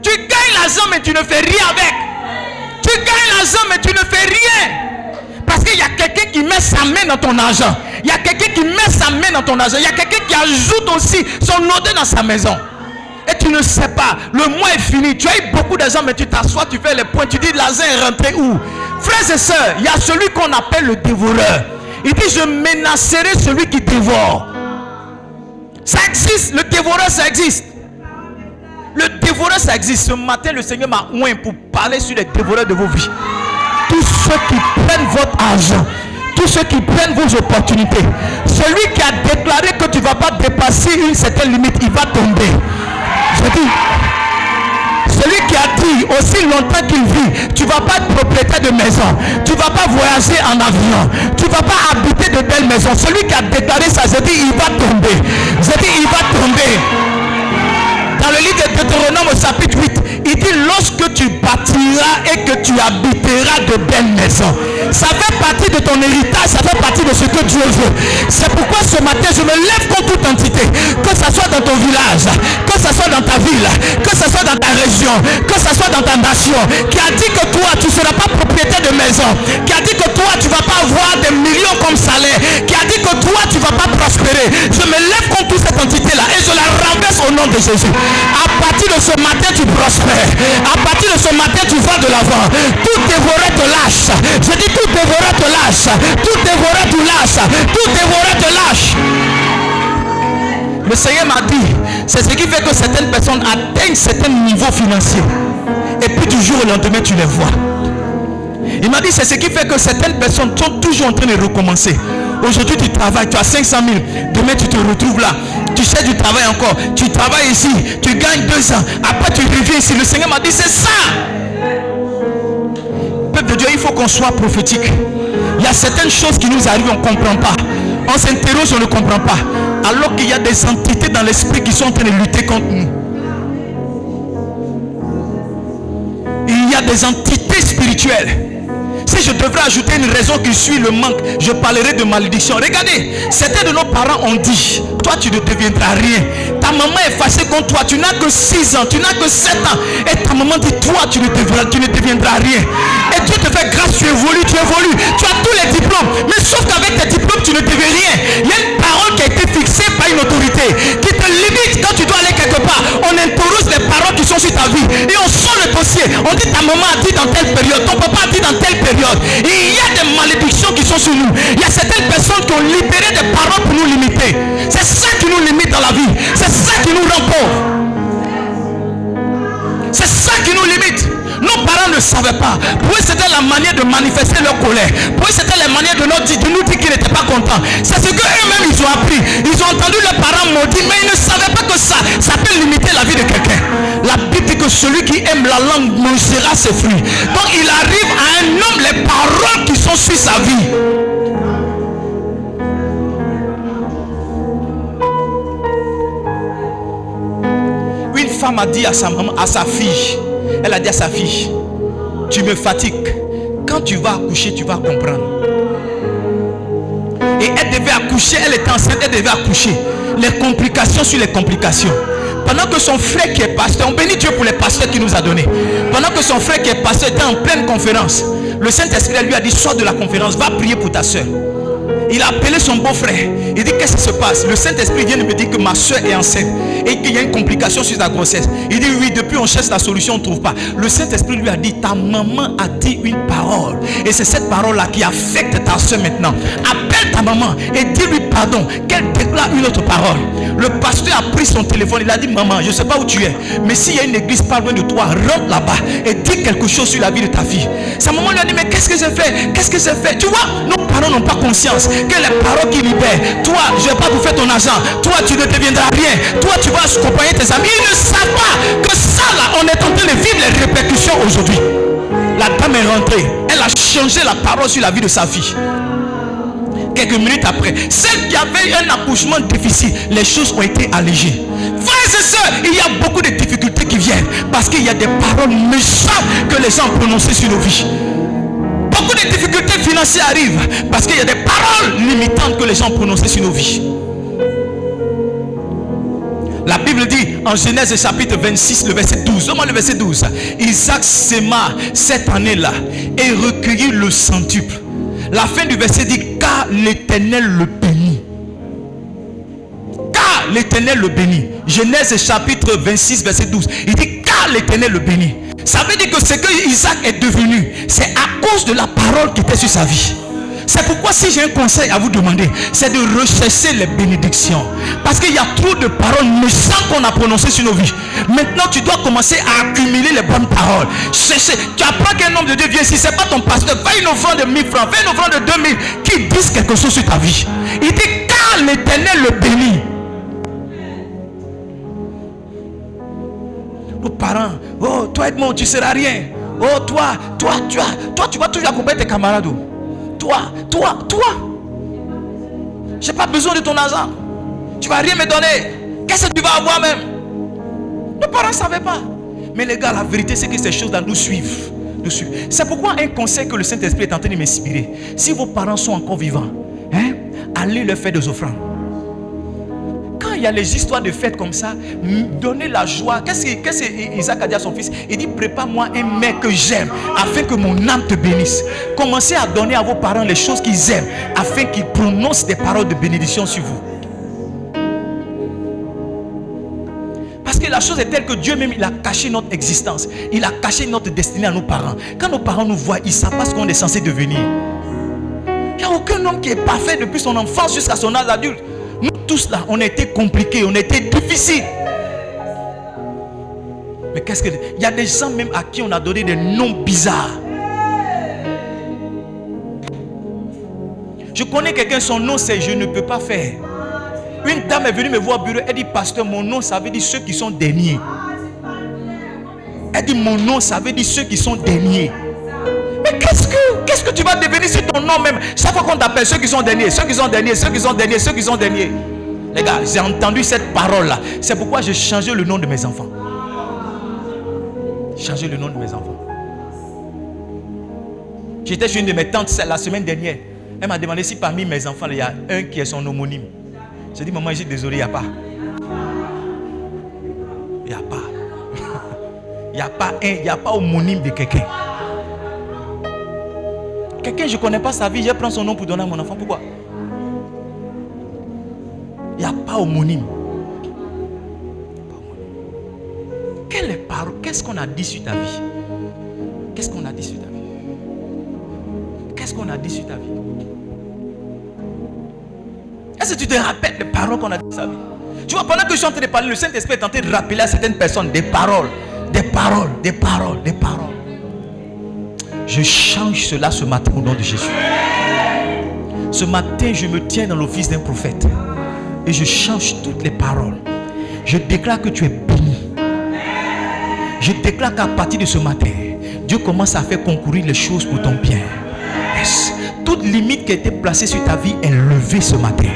Tu gagnes l'argent mais tu ne fais rien avec. Tu gagnes l'argent mais tu ne fais rien. Parce qu'il y a quelqu'un qui met sa main dans ton argent. Il y a quelqu'un qui met sa main dans ton argent. Il y a quelqu'un qui ajoute aussi son odeur dans sa maison. Et tu ne sais pas, le mois est fini. Tu as eu beaucoup d'argent mais tu t'assois, tu fais les points, tu dis l'argent est rentré où? Frères et sœurs, il y a celui qu'on appelle le dévoreur. Il dit je menacerai celui qui dévore. Ça existe, le dévoreur ça existe. Le dévoreur ça existe. Ce matin le Seigneur m'a oint pour parler sur les dévoreurs de vos vies. Tous ceux qui prennent votre argent, tous ceux qui prennent vos opportunités, celui qui a déclaré que tu ne vas pas dépasser une certaine limite, il va tomber. Je dis, celui qui a dit aussi longtemps qu'il vit, tu ne vas pas être propriétaire de maison, tu ne vas pas voyager en avion, tu ne vas pas habiter de belles maisons. Celui qui a déclaré ça, je dis, il va tomber. Je dis, il va tomber. Dans le livre de Deutéronome au chapitre 8, il dit lorsque tu bâtiras et que tu habiteras de belles maisons. Ça fait partie de ton héritage, ça fait partie de ce que Dieu veut. C'est pourquoi ce matin je me lève contre toute entité, que ce soit dans ton village, que ce soit dans ta ville, que ce soit dans ta région, que ce soit dans ta nation, qui a dit que toi tu ne seras pas propriétaire de maison, qui a dit que toi tu ne vas pas avoir des millions comme salaire, qui a dit que toi tu ne vas pas prospérer. Je me lève contre toute cette entité là et je la renverse au nom de Jésus. À partir de ce matin tu prospères. À partir de ce matin tu vas de l'avant. Tout dévoreur te lâche. Je dis tout dévoreur te lâche. Tout dévoreur te lâche. Tout dévoreur te lâche. Le Seigneur m'a dit, c'est ce qui fait que certaines personnes atteignent certains niveaux financiers. Et puis du jour au lendemain tu les vois. Il m'a dit c'est ce qui fait que certaines personnes sont toujours en train de recommencer. Aujourd'hui tu travailles, tu as 500 000. Demain tu te retrouves là. Tu cherches du travail encore. Tu travailles ici. Tu gagnes 200. Après tu reviens ici. Le Seigneur m'a dit c'est ça. Peuple de Dieu, il faut qu'on soit prophétique. Il y a certaines choses qui nous arrivent, on ne comprend pas. On s'interroge, on ne comprend pas. Alors qu'il y a des entités dans l'esprit qui sont en train de lutter contre nous. Il y a des entités spirituelles. Si je devrais ajouter une raison qui suit le manque, je parlerai de malédiction. Regardez, certains de nos parents ont dit, toi tu ne deviendras rien. Ta maman est fâchée contre toi, tu n'as que 6 ans, tu n'as que 7 ans. Et ta maman dit, toi tu ne deviendras rien. Et Dieu te fait grâce, tu évolues. Tu as tous les diplômes. Mais sauf qu'avec tes diplômes, tu ne deviens rien. Il y a une parole qui a été fixée par une autorité qui te limite quand tu dois aller quelque part. On interroge les paroles qui sont sur ta vie et on sort le dossier. On dit ta maman a dit dans telle période, ton papa a dit dans telle période. Et il y a des malédictions qui sont sur nous. Il y a certaines personnes qui ont libéré des paroles pour nous limiter. C'est ça qui nous limite dans la vie. C'est ça qui nous rend pauvres. C'est ça qui nous limite. Nos parents ne savaient pas. Pour eux, c'était la manière de manifester leur colère. Pour eux, c'était la manière de nous dire qu'ils n'étaient pas contents. C'est ce qu'eux-mêmes, ils ont appris. Ils ont entendu leurs parents maudits, mais ils ne savaient pas que ça peut limiter la vie de quelqu'un. La Bible dit que celui qui aime la langue mangera ses fruits. Donc, il arrive à un homme les paroles qui sont sur sa vie. Une femme a dit à sa maman, à sa fille, elle a dit à sa fille, tu me fatigues. Quand tu vas accoucher, tu vas comprendre. Et elle devait accoucher, elle était enceinte, elle devait accoucher. Les complications sur les complications. Pendant que son frère qui est pasteur, on bénit Dieu pour les pasteurs qu'il nous a donnés. Pendant que son frère qui est pasteur était en pleine conférence, le Saint-Esprit lui a dit, sors de la conférence, va prier pour ta soeur. Il a appelé son beau-frère. Il dit, qu'est-ce qui se passe? Le Saint-Esprit vient de me dire que ma soeur est enceinte et qu'il y a une complication sur sa grossesse. Il dit, oui, depuis on cherche la solution, on ne trouve pas. Le Saint-Esprit lui a dit, ta maman a dit une parole. Et c'est cette parole-là qui affecte ta soeur maintenant. Appelle ta maman et dis-lui pardon, qu'elle déclare une autre parole. Le pasteur a pris son téléphone, il a dit, maman, je ne sais pas où tu es, mais s'il y a une église pas loin de toi, rentre là-bas et dis quelque chose sur la vie de ta fille. Sa maman lui a dit, mais qu'est-ce que j'ai fait? Qu'est-ce que j'ai fait? Tu vois, nos parents n'ont pas conscience que les paroles qui libèrent, toi, je ne vais pas vous faire ton argent, toi, tu ne deviendras rien, toi, tu vas accompagner tes amis. Ils ne savent pas que ça, là, on est en train de vivre les répercussions aujourd'hui. La dame est rentrée, elle a changé la parole sur la vie de sa fille. Quelques minutes après, celle qui avait un accouchement difficile, les choses ont été allégées. Frères et sœurs, il y a beaucoup de difficultés qui viennent parce qu'il y a des paroles méchantes que les gens ont prononcées sur nos vies. Beaucoup de difficultés financières arrivent parce qu'il y a des paroles limitantes que les gens ont prononcées sur nos vies. La Bible dit en Genèse chapitre 26, le verset 12. Donne-moi le verset 12. Isaac sema cette année-là et recueillit le centuple. La fin du verset dit car l'Éternel le bénit. Car l'Éternel le bénit. Genèse chapitre 26, verset 12. Il dit car l'Éternel le bénit. Ça veut dire que ce que Isaac est devenu, c'est à cause de la parole qui était sur sa vie. C'est pourquoi si j'ai un conseil à vous demander, c'est de rechercher les bénédictions. Parce qu'il y a trop de paroles méchantes qu'on a prononcées sur nos vies. Maintenant, tu dois commencer à accumuler les bonnes paroles. Chercher. Tu apprends qu'un homme de Dieu vient ici, c'est pas ton pasteur. Fais une offrande de 1000 francs, fais une offrande de 2000 qui disent quelque chose sur ta vie. Il dit car l'Éternel le bénit. Nos parents, oh toi Edmond, tu ne seras rien. Oh toi, tu vas toujours accompagner tes camarades. Toi, j'ai pas besoin de ton argent. Tu vas rien me donner. Qu'est-ce que tu vas avoir même? Nos parents ne savaient pas. Mais les gars, la vérité c'est que ces choses-là nous suivent. C'est pourquoi un conseil que le Saint-Esprit est en train de m'inspirer. Si vos parents sont encore vivants, allez leur faire des offrandes. Quand il y a les histoires de fêtes comme ça, donnez la joie. Qu'est-ce que Isaac a dit à son fils? Il dit prépare-moi un mec que j'aime afin que mon âme te bénisse. Commencez à donner à vos parents les choses qu'ils aiment afin qu'ils prononcent des paroles de bénédiction sur vous. Parce que la chose est telle que Dieu même il a caché notre existence. Il a caché notre destinée à nos parents. Quand nos parents nous voient, ils ne savent pas ce qu'on est censé devenir. Il n'y a aucun homme qui est parfait depuis son enfance jusqu'à son âge adulte. Nous tous là, on a été compliqués, on a été difficiles. Mais qu'est-ce que... Il y a des gens même à qui on a donné des noms bizarres. Je connais quelqu'un, son nom c'est je ne peux pas faire. Une dame est venue me voir au bureau, elle dit pasteur, mon nom ça veut dire ceux qui sont derniers. Elle dit mon nom ça veut dire ceux qui sont derniers. Mais qu'est-ce que tu vas devenir sur ton nom même? Chaque fois qu'on t'appelle ceux qui sont derniers, ceux qui sont derniers, ceux qui sont derniers, ceux qui sont derniers. Les gars, j'ai entendu cette parole là. C'est pourquoi j'ai changé le nom de mes enfants. Changer le nom de mes enfants. J'étais chez une de mes tantes la semaine dernière. Elle m'a demandé si parmi mes enfants il y a un qui est son homonyme. J'ai dit maman, je suis désolé, il n'y a pas. Il n'y a pas. Il n'y a pas homonyme de quelqu'un. Quelqu'un, je ne connais pas sa vie, je prends son nom pour donner à mon enfant. Pourquoi? Il n'y a pas homonyme. Quelle est parole? Qu'est-ce qu'on a dit sur ta vie? Qu'est-ce qu'on a dit sur ta vie? Qu'est-ce qu'on a dit sur ta vie? Est-ce que tu te rappelles des paroles qu'on a dit sur ta vie? Tu vois, pendant que je suis en train de parler, le Saint-Esprit est en train de rappeler à certaines personnes des paroles. Des paroles, des paroles, des paroles. Je change cela ce matin au nom de Jésus. Ce matin, je me tiens dans l'office d'un prophète. Et je change toutes les paroles. Je déclare que tu es béni. Je déclare qu'à partir de ce matin, Dieu commence à faire concourir les choses pour ton bien. Yes. Toute limite qui a été placée sur ta vie est levée ce matin.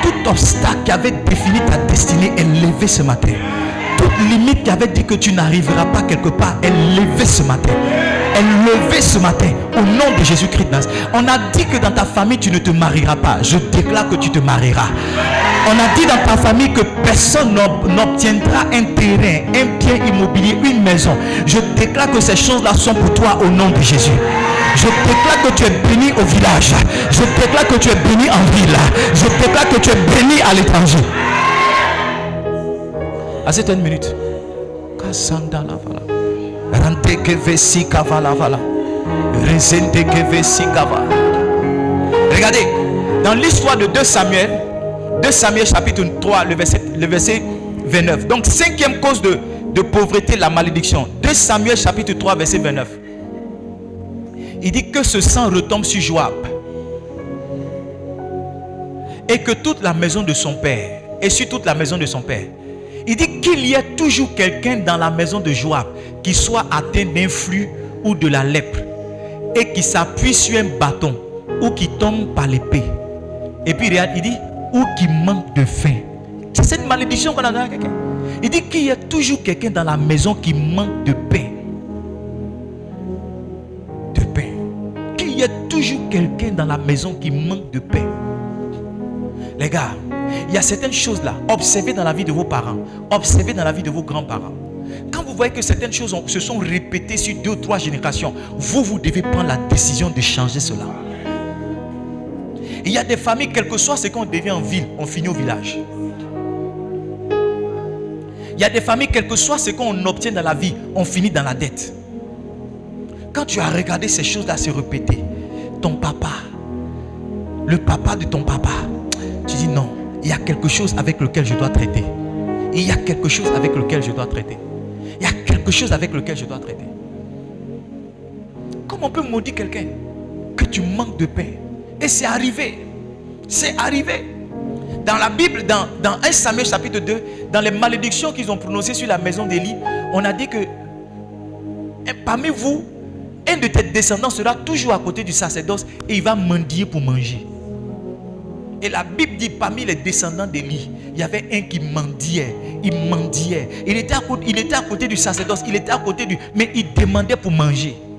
Tout obstacle qui avait défini ta destinée est levé ce matin. Toute limite qui avait dit que tu n'arriveras pas quelque part est levée ce matin. Est levée ce matin au nom de Jésus-Christ. On a dit que dans ta famille tu ne te marieras pas. Je déclare que tu te marieras. On a dit dans ta famille que personne n'obtiendra un terrain, un bien immobilier, une maison. Je déclare que ces choses-là sont pour toi au nom de Jésus. Je déclare que tu es béni au village. Je déclare que tu es béni en ville. Je déclare que tu es béni à l'étranger. Assieds-toi une minute. Regardez, dans l'histoire de 2 Samuel chapitre 3, le verset 29. Donc 5e cause de pauvreté, la malédiction. 2 Samuel chapitre 3, verset 29. Il dit que ce sang retombe sur Joab. Et que toute la maison de son père, et sur toute la maison de son père. Il dit qu'il y a toujours quelqu'un dans la maison de Joab qui soit atteint d'un flux ou de la lèpre et qui s'appuie sur un bâton ou qui tombe par l'épée. Et puis regarde, il dit ou qui manque de faim. C'est cette malédiction qu'on a donné à quelqu'un. Il dit qu'il y a toujours quelqu'un dans la maison qui manque de pain. De pain. Qu'il y a toujours quelqu'un dans la maison qui manque de pain. Les gars, Il y a certaines choses là, observez dans la vie de vos parents, observez dans la vie de vos grands-parents. Quand vous voyez que certaines choses se sont répétées sur 2 ou 3 générations, vous devez prendre la décision de changer cela. Il y a des familles, quel que soit ce qu'on devient en ville, on finit au village. Il y a des familles, quel que soit ce qu'on obtient dans la vie, on finit dans la dette. Quand tu as regardé ces choses-là se répéter, ton papa, le papa de ton papa, tu dis non, il y a quelque chose avec lequel je dois traiter. Il y a quelque chose avec lequel je dois traiter. Il y a quelque chose avec lequel je dois traiter. Comment on peut maudire quelqu'un que tu manques de paix? Et c'est arrivé. C'est arrivé. Dans la Bible, dans 1 Samuel chapitre 2, dans les malédictions qu'ils ont prononcées sur la maison d'Élie, on a dit que parmi vous, un de tes descendants sera toujours à côté du sacerdoce et il va mendier pour manger. Et la Bible dit, parmi les descendants d'Élie, il y avait un qui mendiait. Il mendiait. Il était à côté du sacerdoce, il était à côté mais il demandait pour manger.